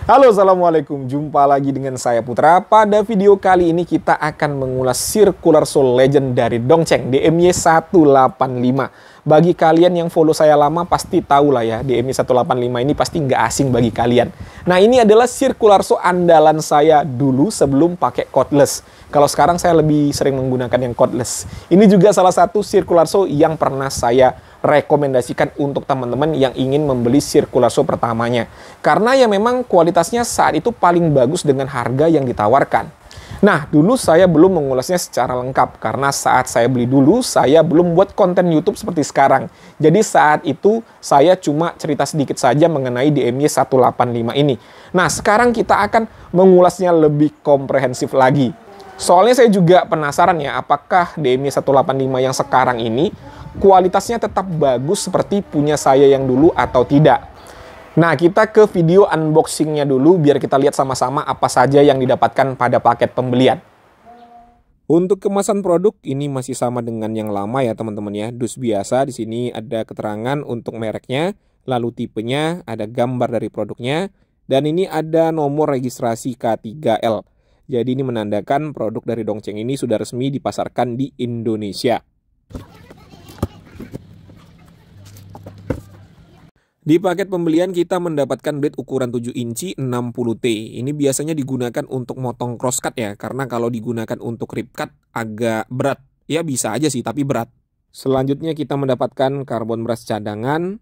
Halo, assalamualaikum. Jumpa lagi dengan saya Putra. Pada video kali ini kita akan mengulas Circular Saw Legend dari Dongcheng DMY 185. Bagi kalian yang follow saya lama pasti tahu lah ya, DMY 185 ini pasti nggak asing bagi kalian. Nah, ini adalah Circular Saw andalan saya dulu sebelum pakai cordless. Kalau sekarang saya lebih sering menggunakan yang cordless. Ini juga salah satu Circular Saw yang pernah saya rekomendasikan untuk teman-teman yang ingin membeli Circular Saw pertamanya. Karena ya memang kualitasnya saat itu paling bagus dengan harga yang ditawarkan. Nah, dulu saya belum mengulasnya secara lengkap karena saat saya beli dulu saya belum buat konten YouTube seperti sekarang. Jadi saat itu saya cuma cerita sedikit saja mengenai DMY 185 ini. Nah, sekarang kita akan mengulasnya lebih komprehensif lagi. Soalnya saya juga penasaran ya, apakah DMY 185 yang sekarang ini kualitasnya tetap bagus seperti punya saya yang dulu atau tidak. Nah, kita ke video unboxingnya dulu biar kita lihat sama-sama apa saja yang didapatkan pada paket pembelian. Untuk kemasan produk ini masih sama dengan yang lama ya teman-teman ya. Dus biasa, di sini ada keterangan untuk mereknya, lalu tipenya, ada gambar dari produknya, dan ini ada nomor registrasi K3L. Jadi ini menandakan produk dari Dongcheng ini sudah resmi dipasarkan di Indonesia. Di paket pembelian kita mendapatkan blade ukuran 7 inci 60T. Ini biasanya digunakan untuk motong crosscut ya, karena kalau digunakan untuk rip cut agak berat. Ya bisa aja sih, tapi berat. Selanjutnya kita mendapatkan karbon brush cadangan,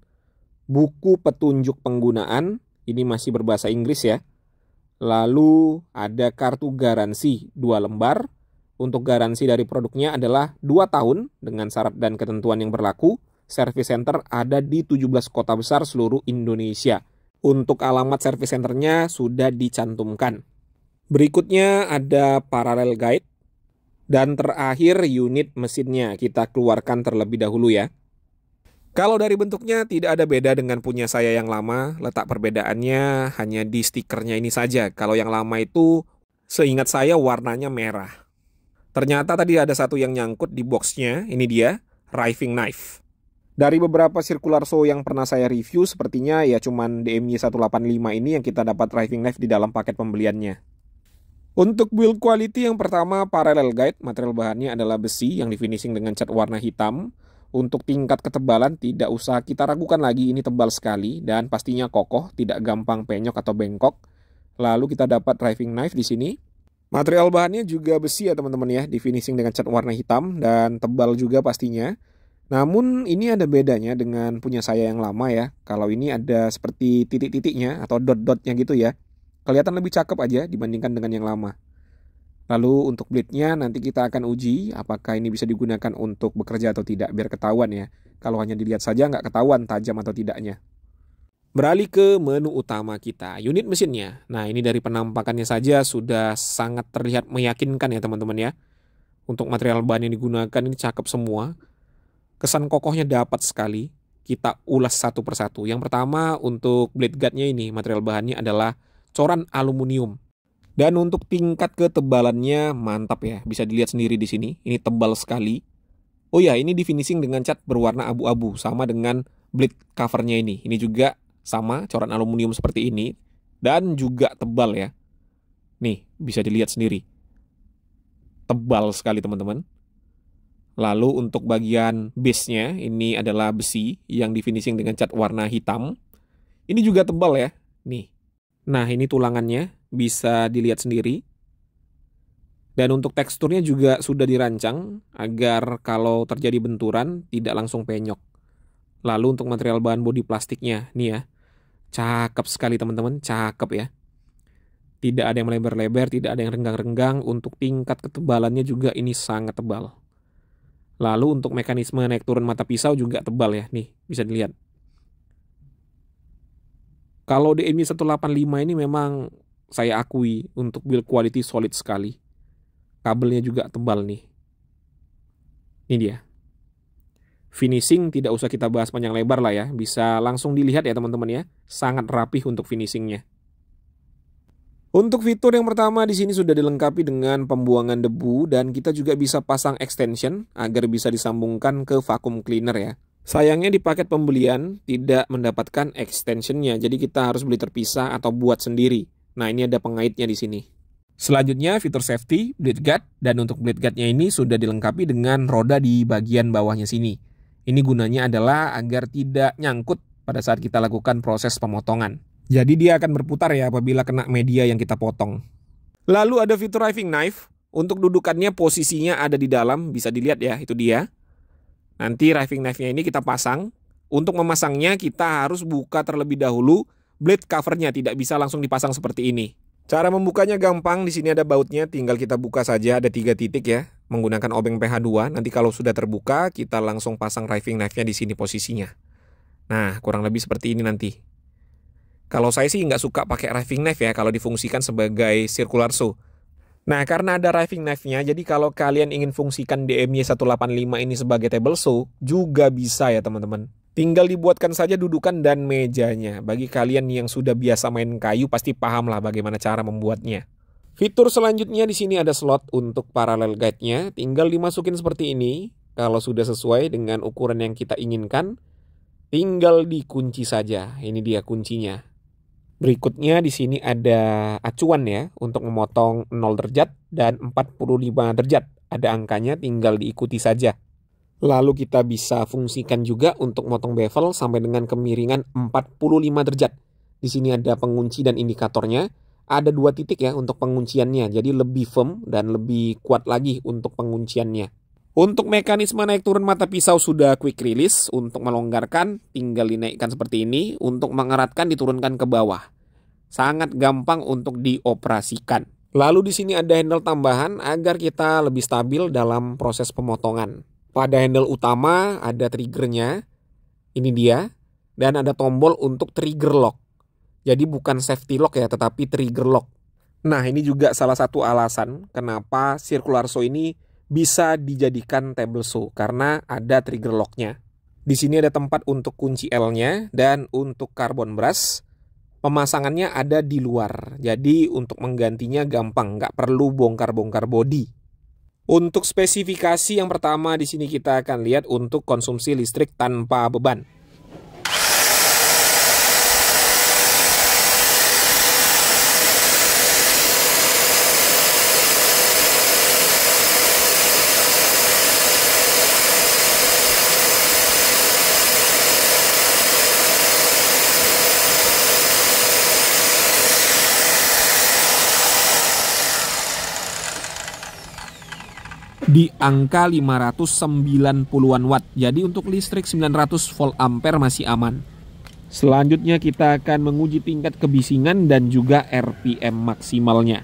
buku petunjuk penggunaan, ini masih berbahasa Inggris ya. Lalu ada kartu garansi 2 lembar. Untuk garansi dari produknya adalah 2 tahun dengan syarat dan ketentuan yang berlaku. Service center ada di 17 kota besar seluruh Indonesia. Untuk alamat service centernya sudah dicantumkan. Berikutnya ada parallel guide. Dan terakhir unit mesinnya kita keluarkan terlebih dahulu ya. Kalau dari bentuknya tidak ada beda dengan punya saya yang lama. Letak perbedaannya hanya di stikernya ini saja. Kalau yang lama itu seingat saya warnanya merah. Ternyata tadi ada satu yang nyangkut di boxnya. Ini dia, riving knife. Dari beberapa Circular Saw yang pernah saya review, sepertinya ya cuman DMY 185 ini yang kita dapat riving knife di dalam paket pembeliannya. Untuk build quality yang pertama parallel guide, material bahannya adalah besi yang di finishing dengan cat warna hitam. Untuk tingkat ketebalan tidak usah kita ragukan lagi, ini tebal sekali dan pastinya kokoh, tidak gampang penyok atau bengkok. Lalu kita dapat riving knife di sini. Material bahannya juga besi ya teman-teman ya, di finishing dengan cat warna hitam dan tebal juga pastinya. Namun ini ada bedanya dengan punya saya yang lama ya. Kalau ini ada seperti titik-titiknya atau dot-dotnya gitu ya. Kelihatan lebih cakep aja dibandingkan dengan yang lama. Lalu untuk blade-nya nanti kita akan uji apakah ini bisa digunakan untuk bekerja atau tidak. Biar ketahuan ya. Kalau hanya dilihat saja nggak ketahuan tajam atau tidaknya. Beralih ke menu utama kita, unit mesinnya. Nah, ini dari penampakannya saja sudah sangat terlihat meyakinkan ya teman-teman ya. Untuk material bahan yang digunakan ini cakep semua. Kesan kokohnya dapat sekali. Kita ulas satu persatu. Yang pertama untuk blade guard-nya ini, material bahannya adalah coran aluminium. Dan untuk tingkat ketebalannya mantap ya. Bisa dilihat sendiri di sini. Ini tebal sekali. Oh ya, ini di finishing dengan cat berwarna abu-abu. Sama dengan blade cover-nya ini. Ini juga sama, coran aluminium seperti ini. Dan juga tebal ya. Nih, bisa dilihat sendiri. Tebal sekali teman-teman. Lalu untuk bagian base-nya ini adalah besi yang di finishing dengan cat warna hitam. Ini juga tebal ya. Nih. Nah, ini tulangannya bisa dilihat sendiri. Dan untuk teksturnya juga sudah dirancang agar kalau terjadi benturan tidak langsung penyok. Lalu untuk material bahan bodi plastiknya, nih ya. Cakep sekali teman-teman, cakep ya. Tidak ada yang melebar-lebar, tidak ada yang renggang-renggang. Untuk tingkat ketebalannya juga ini sangat tebal. Lalu untuk mekanisme naik turun mata pisau juga tebal ya. Nih, bisa dilihat. Kalau DMY 185 ini memang saya akui untuk build quality solid sekali. Kabelnya juga tebal nih. Ini dia. Finishing tidak usah kita bahas panjang lebar lah ya. Bisa langsung dilihat ya teman-teman ya. Sangat rapih untuk finishingnya. Untuk fitur yang pertama di sini sudah dilengkapi dengan pembuangan debu dan kita juga bisa pasang extension agar bisa disambungkan ke vacuum cleaner ya. Sayangnya di paket pembelian tidak mendapatkan extensionnya, jadi kita harus beli terpisah atau buat sendiri. Nah, ini ada pengaitnya di sini. Selanjutnya fitur safety, blade guard, dan untuk blade guardnya ini sudah dilengkapi dengan roda di bagian bawahnya sini. Ini gunanya adalah agar tidak nyangkut pada saat kita lakukan proses pemotongan. Jadi dia akan berputar ya apabila kena media yang kita potong. Lalu ada fitur riving knife, untuk dudukannya posisinya ada di dalam, bisa dilihat ya, itu dia. Nanti riving knife-nya ini kita pasang. Untuk memasangnya kita harus buka terlebih dahulu blade covernya, tidak bisa langsung dipasang seperti ini. Cara membukanya gampang, di sini ada bautnya, tinggal kita buka saja, ada 3 titik ya, menggunakan obeng PH2. Nanti kalau sudah terbuka, kita langsung pasang riving knife-nya di sini posisinya. Nah, kurang lebih seperti ini nanti. Kalau saya sih nggak suka pakai riving knife ya, kalau difungsikan sebagai circular saw. Nah, karena ada riving knife-nya, jadi kalau kalian ingin fungsikan DMY 185 ini sebagai table saw, juga bisa ya teman-teman. Tinggal dibuatkan saja dudukan dan mejanya. Bagi kalian yang sudah biasa main kayu, pasti paham lah bagaimana cara membuatnya. Fitur selanjutnya di sini ada slot untuk parallel guide-nya. Tinggal dimasukin seperti ini. Kalau sudah sesuai dengan ukuran yang kita inginkan, tinggal dikunci saja. Ini dia kuncinya. Berikutnya di sini ada acuan ya untuk memotong 0 derajat dan 45 derajat. Ada angkanya, tinggal diikuti saja. Lalu kita bisa fungsikan juga untuk motong bevel sampai dengan kemiringan 45 derajat. Di sini ada pengunci dan indikatornya. Ada 2 titik ya untuk pengunciannya. Jadi lebih firm dan lebih kuat lagi untuk pengunciannya. Untuk mekanisme naik turun mata pisau sudah quick release. Untuk melonggarkan tinggal dinaikkan seperti ini. Untuk mengeratkan diturunkan ke bawah. Sangat gampang untuk dioperasikan. Lalu di sini ada handle tambahan agar kita lebih stabil dalam proses pemotongan. Pada handle utama ada triggernya. Ini dia. Dan ada tombol untuk trigger lock. Jadi bukan safety lock ya, tetapi trigger lock. Nah, ini juga salah satu alasan kenapa circular saw ini bisa dijadikan table saw, karena ada trigger locknya. Di sini ada tempat untuk kunci L-nya dan untuk carbon brush. Pemasangannya ada di luar, jadi untuk menggantinya gampang, nggak perlu bongkar-bongkar bodi. Untuk spesifikasi yang pertama di sini kita akan lihat untuk konsumsi listrik tanpa beban. Di angka 590-an watt. Jadi untuk listrik 900 volt ampere masih aman. Selanjutnya kita akan menguji tingkat kebisingan dan juga RPM maksimalnya.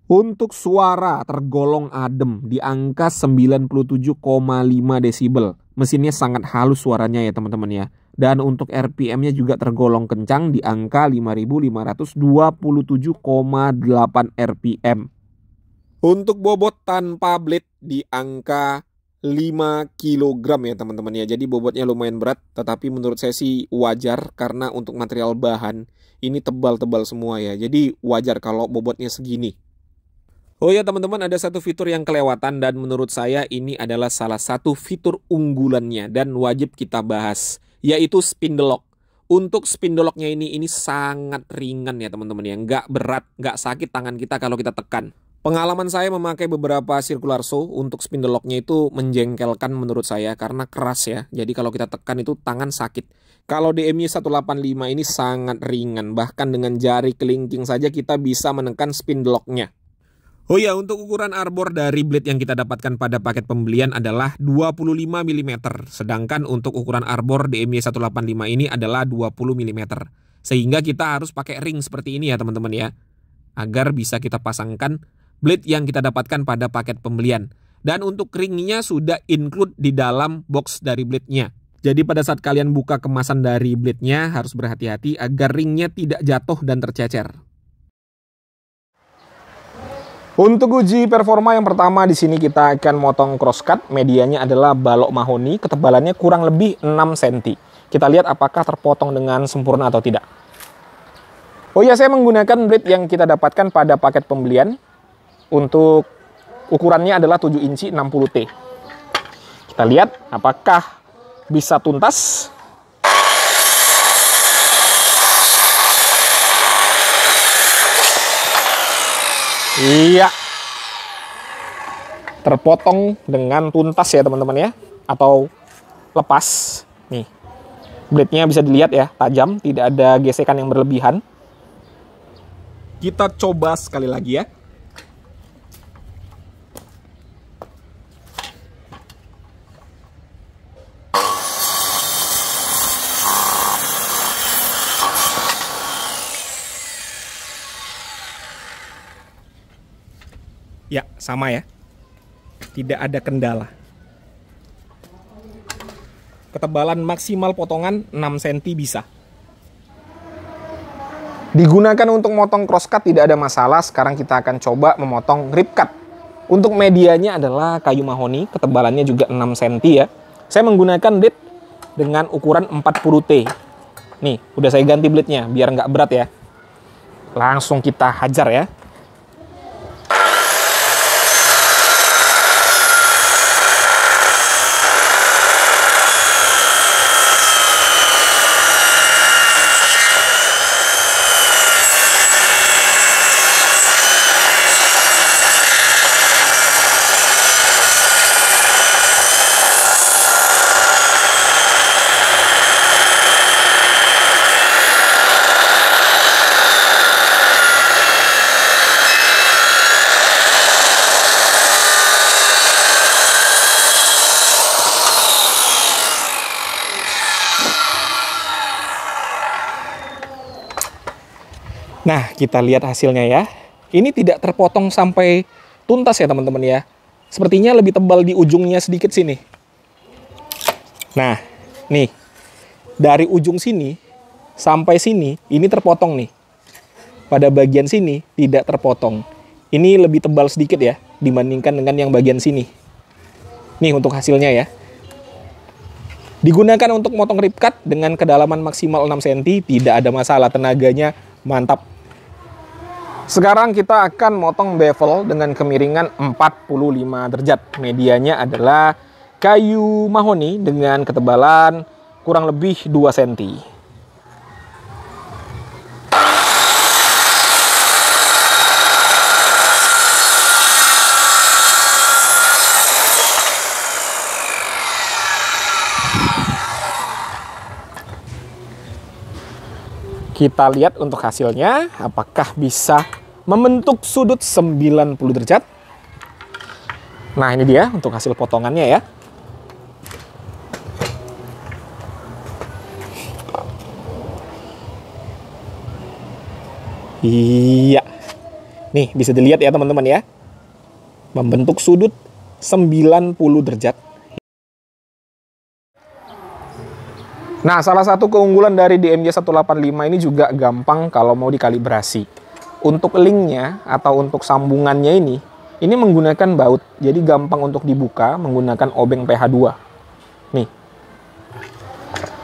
Untuk suara tergolong adem di angka 97,5 desibel. Mesinnya sangat halus suaranya ya teman-teman ya. Dan untuk RPM-nya juga tergolong kencang di angka 5527,8 RPM. Untuk bobot tanpa blade di angka 5 kg ya teman-teman ya. Jadi bobotnya lumayan berat, tetapi menurut saya sih wajar karena untuk material bahan ini tebal-tebal semua ya. Jadi wajar kalau bobotnya segini. Oh ya teman-teman, ada satu fitur yang kelewatan dan menurut saya ini adalah salah satu fitur unggulannya dan wajib kita bahas, yaitu spindle lock. Untuk spindle locknya ini sangat ringan ya teman-teman ya, nggak berat, nggak sakit tangan kita kalau kita tekan. Pengalaman saya memakai beberapa circular saw untuk spindle locknya itu menjengkelkan menurut saya karena keras ya. Jadi kalau kita tekan itu tangan sakit. Kalau DMY 185 ini sangat ringan, bahkan dengan jari kelingking saja kita bisa menekan spindle locknya. Oh ya, untuk ukuran arbor dari blade yang kita dapatkan pada paket pembelian adalah 25 mm. Sedangkan untuk ukuran arbor DMY 185 ini adalah 20 mm. Sehingga kita harus pakai ring seperti ini ya teman-teman ya. Agar bisa kita pasangkan blade yang kita dapatkan pada paket pembelian. Dan untuk ringnya sudah include di dalam box dari blade-nya. Jadi pada saat kalian buka kemasan dari blade-nya harus berhati-hati agar ringnya tidak jatuh dan tercecer. Untuk uji performa yang pertama di sini kita akan motong crosscut, medianya adalah balok mahoni, ketebalannya kurang lebih 6 cm. Kita lihat apakah terpotong dengan sempurna atau tidak. Oh iya, saya menggunakan blade yang kita dapatkan pada paket pembelian. Untuk ukurannya adalah 7 inci 60T. Kita lihat apakah bisa tuntas. Iya, terpotong dengan tuntas ya teman-teman ya, atau lepas. Nih, blade-nya bisa dilihat ya, tajam, tidak ada gesekan yang berlebihan. Kita coba sekali lagi ya. Ya, sama ya. Tidak ada kendala. Ketebalan maksimal potongan 6 cm bisa. Digunakan untuk motong crosscut tidak ada masalah. Sekarang kita akan coba memotong rib cut. Untuk medianya adalah kayu mahoni, ketebalannya juga 6 cm ya. Saya menggunakan blade dengan ukuran 40T. Nih, udah saya ganti blade-nya biar nggak berat ya. Langsung kita hajar ya. Nah, kita lihat hasilnya ya. Ini tidak terpotong sampai tuntas ya teman-teman ya. Sepertinya lebih tebal di ujungnya sedikit sini. Nah, nih. Dari ujung sini sampai sini, ini terpotong nih. Pada bagian sini tidak terpotong. Ini lebih tebal sedikit ya, dibandingkan dengan yang bagian sini. Nih untuk hasilnya ya. Digunakan untuk motong rib cut dengan kedalaman maksimal 6 cm, tidak ada masalah, tenaganya mantap. Sekarang kita akan motong bevel dengan kemiringan 45 derajat. Medianya adalah kayu mahoni dengan ketebalan kurang lebih 2 cm. Kita lihat untuk hasilnya, apakah bisa membentuk sudut 90 derajat. Nah, ini dia untuk hasil potongannya ya. Iya. Nih, bisa dilihat ya teman-teman ya. Membentuk sudut 90 derajat. Nah, salah satu keunggulan dari DMY 185 ini juga gampang kalau mau dikalibrasi. Untuk linknya atau untuk sambungannya ini menggunakan baut. Jadi gampang untuk dibuka menggunakan obeng PH2. Nih.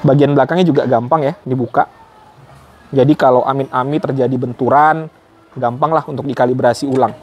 Bagian belakangnya juga gampang ya dibuka. Jadi kalau amit-amit terjadi benturan, gampang lah untuk dikalibrasi ulang.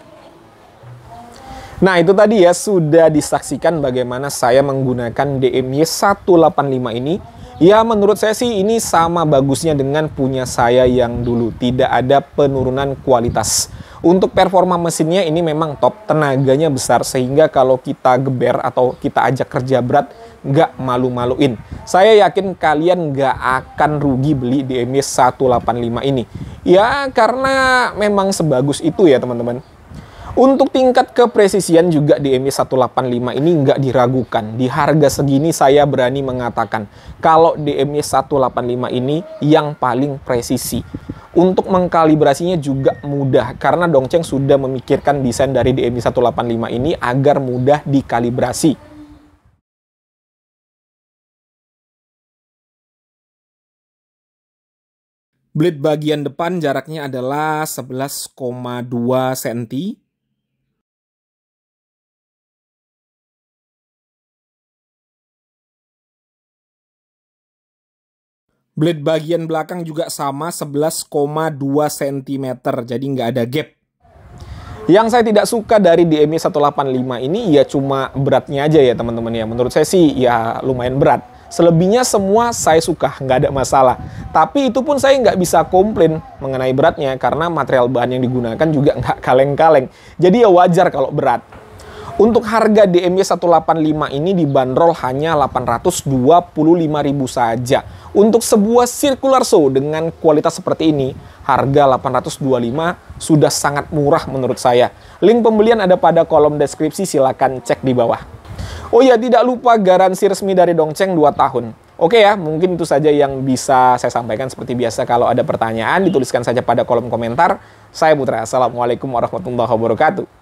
Nah, itu tadi ya sudah disaksikan bagaimana saya menggunakan DMY 185 ini. Ya, menurut saya sih ini sama bagusnya dengan punya saya yang dulu. Tidak ada penurunan kualitas. Untuk performa mesinnya ini memang top, tenaganya besar sehingga kalau kita geber atau kita ajak kerja berat nggak malu-maluin. Saya yakin kalian nggak akan rugi beli DMY 185 ini. Ya, karena memang sebagus itu ya teman-teman. Untuk tingkat kepresisian juga DMY 185 ini nggak diragukan. Di harga segini saya berani mengatakan kalau DMY 185 ini yang paling presisi. Untuk mengkalibrasinya juga mudah karena Dongcheng sudah memikirkan desain dari DMY 185 ini agar mudah dikalibrasi. Blade bagian depan jaraknya adalah 11,2 cm. Blade bagian belakang juga sama 11,2 cm, jadi nggak ada gap. Yang saya tidak suka dari DMY 185 ini ya cuma beratnya aja ya teman-teman ya. Menurut saya sih ya lumayan berat. Selebihnya semua saya suka, nggak ada masalah. Tapi itu pun saya nggak bisa komplain mengenai beratnya karena material bahan yang digunakan juga nggak kaleng-kaleng. Jadi ya wajar kalau berat. Untuk harga DMY 185 ini dibanderol hanya 825.000 saja. Untuk sebuah circular saw dengan kualitas seperti ini, harga 825 sudah sangat murah menurut saya. Link pembelian ada pada kolom deskripsi, silakan cek di bawah. Oh ya, tidak lupa garansi resmi dari Dongcheng 2 tahun. Oke ya, mungkin itu saja yang bisa saya sampaikan. Seperti biasa, kalau ada pertanyaan dituliskan saja pada kolom komentar. Saya Putra, Assalamualaikum warahmatullahi wabarakatuh.